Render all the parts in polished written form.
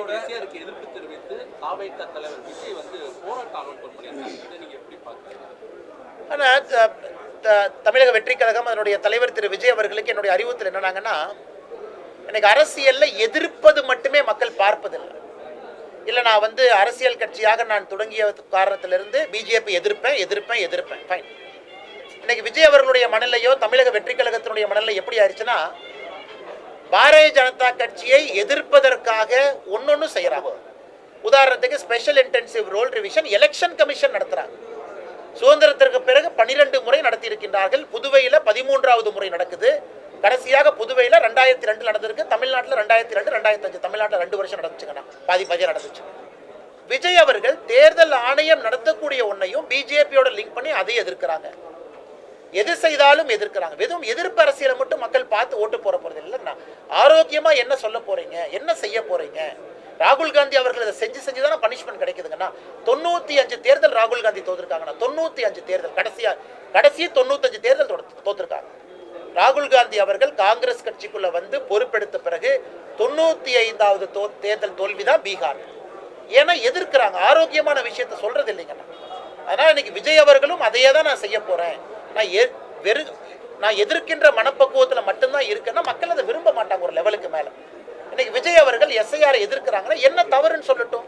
எதிர்ப்பு தெரிவித்து தாவேகா தலைவர் விஜய் போராட்டம் பண்ணியிருக்காங்க. நீங்க எப்படி பாக்குறீங்க? தமிழக வெற்றி கழகம் அதனுடைய தலைவர் திரு விஜய் அவர்களுக்கு என்னுடைய அறிவுறுத்தல் என்னன்னாங்கன்னா, எனக்கு அரசியல்ல எதிர்ப்பது மட்டுமே மக்கள் பார்ப்பதில்லை. இல்லை நான் அரசியல் கட்சியாக நான் தொடங்கிய காரணத்திலிருந்து பிஜேபி எதிர்ப்பேன் ஃபைன். இன்னைக்கு விஜய் அவர்களுடைய மனநிலையோ தமிழக வெற்றி கழகத்தினுடைய மனநிலை எப்படி ஆயிடுச்சுன்னா, பாரதிய ஜனதா கட்சியை எதிர்ப்பதற்காக ஒன்னொன்னு செய்யறாங்க. உதாரணத்துக்கு special intensive roll revision election commission நடத்துறாங்க. சுதந்திரத்திற்கு பிறகு 12 முறை நடத்தி இருக்கின்றார்கள். புதுவையில் 13வது முறை நடக்குது. கடைசியாக புதுவையில் 2002 நடந்திருக்கு. தமிழ்நாட்டில் 2002, 2005, தமிழ்நாட்டில் 2 வருஷம் நடந்துச்சுங்கண்ணா, பாதி நடந்துச்சு. விஜய் அவர்கள் தேர்தல் ஆணையம் நடத்தக்கூடிய ஒன்னையும் பிஜேபியோட லிங்க் பண்ணி அதை எதிர்க்கிறாங்க. எது செய்தாலும் எதிர்க்கிறாங்க. வெறும் எதிர்ப்பு அரசியலை மட்டும் மக்கள் பார்த்து ஓட்டு போறது இல்லைன்னா, ஆரோக்கியமா என்ன சொல்ல போறீங்க, என்ன செய்ய போறீங்க? ராகுல் காந்தி அவர்கள் இதை செஞ்சு தானே பனிஷ்மெண்ட் கிடைக்குதுங்கன்னா. 95 தேர்தல் ராகுல் காந்தி தோத்துருக்காங்கன்னா, 95 தேர்தல் கடைசி 95 தேர்தல் தோத்துருக்காங்க. ராகுல் காந்தி அவர்கள் காங்கிரஸ் கட்சிக்குள்ள பொறுப்பெடுத்த பிறகு 95வது தேர்தல் தோல்விதான் பீகார். ஏன்னா எதிர்க்கிறாங்க, ஆரோக்கியமான விஷயத்த சொல்றது இல்லைங்கண்ணா. அதனால இன்னைக்கு விஜய் அவர்களும் அதையே தான் நான் செய்ய போறேன், நான் எதிர்க்கின்ற மனப்பக்குவத்தில் மட்டும்தான் இருக்குன்னா மக்கள் அதை விரும்ப மாட்டாங்க ஒரு லெவலுக்கு மேல. இன்னைக்கு விஜய் அவர்கள் எஸ்ஐஆர் எதிர்க்கிறாங்கன்னா என்ன தவறுன்னு சொல்லட்டும்.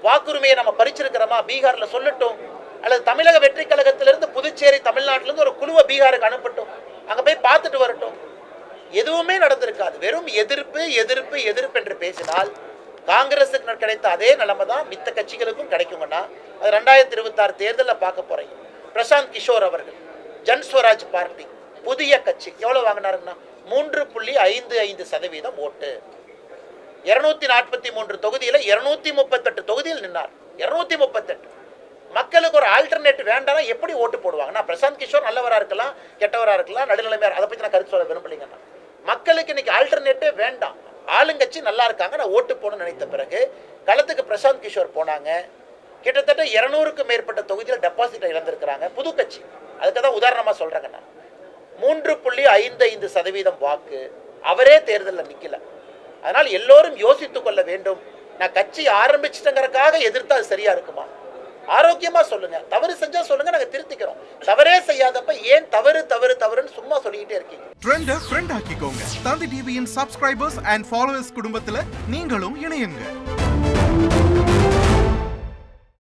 வாக்குரிமையை நம்ம பறிச்சிருக்கிறோமா பீகார்ல சொல்லட்டும். அல்லது தமிழக வெற்றி கழகத்திலிருந்து புதுச்சேரி தமிழ்நாட்டிலிருந்து ஒரு குழுவை பீகாருக்கு அனுப்பட்டும், அங்க போய் பார்த்துட்டு வரட்டும். எதுவுமே நடந்திருக்காது. வெறும் எதிர்ப்பு என்று பேசினால் காங்கிரஸுக்கு கிடைத்த அதே நிலைமை தான் மித்த கட்சிகளுக்கும் கிடைக்குங்கன்னா, அது 2026 தேர்தலில் பார்க்க போறீங்க. பிரசாந்த் கிஷோர் அவர்கள் ஜன்ஸ்வராஜ் பார்ட்டி புதிய கட்சி எவ்வளவு வாங்கினாருன்னா 3.55% ஓட்டு. 243 தொகுதியில் 238 தொகுதியில் நின்னார். 238 மக்களுக்கு ஒரு ஆல்டர்னேட்டிவ் வேண்டாம் எப்படி ஓட்டு போடுவாங்கன்னா, பிரசாந்த் கிஷோர் நல்லவராக இருக்கலாம், கெட்டவராக இருக்கலாம், நடுநிலைமையாக, அதை பற்றி நான் கருத்து சொல்ல விரும்பலைங்கன்னா. மக்களுக்கு இன்னைக்கு ஆல்டர்னேட்டிவ் வேண்டாம், ஆளுங்கட்சி நல்லா இருக்காங்க, நான் ஓட்டு போடணும்னு நினைத்த பிறகு களத்துக்கு பிரசாந்த் கிஷோர் போனாங்க. கிட்டத்தட்ட 200க்கும் மேற்பட்ட தொகுதியில் டெபாசிட்டை இழந்திருக்கிறாங்க. புது கட்சி, அதுக்கு தான் உதாரணமாக சொல்கிறேங்க. நான் 3.55% வாக்கு, அவரே தேர்தலில் நிற்கல. அதனால் எல்லோரும் யோசித்துக் கொள்ள வேண்டும். நான் கட்சி ஆரம்பிச்சிட்டங்கிறதுக்காக எதிர்த்தா அது சரியா இருக்குமா? ஆரோக்கியமா சொல்லுங்க. தவறு செஞ்சா சொல்லுங்க, நாங்க திருத்திக்கிறோம். தவறே செய்யாதப்ப ஏன் தவறுன்னு சும்மா சொல்லிக்கிட்டே இருக்கீங்க? ட்ரெண்ட ஃப்ரெண்ட் ஆக்கிக்கோங்க. தந்தி டிவியின் சப்ஸ்கிரைபர்ஸ் அண்ட் ஃபாலோவர்ஸ் குடும்பத்துல நீங்களும் இணையுங்க.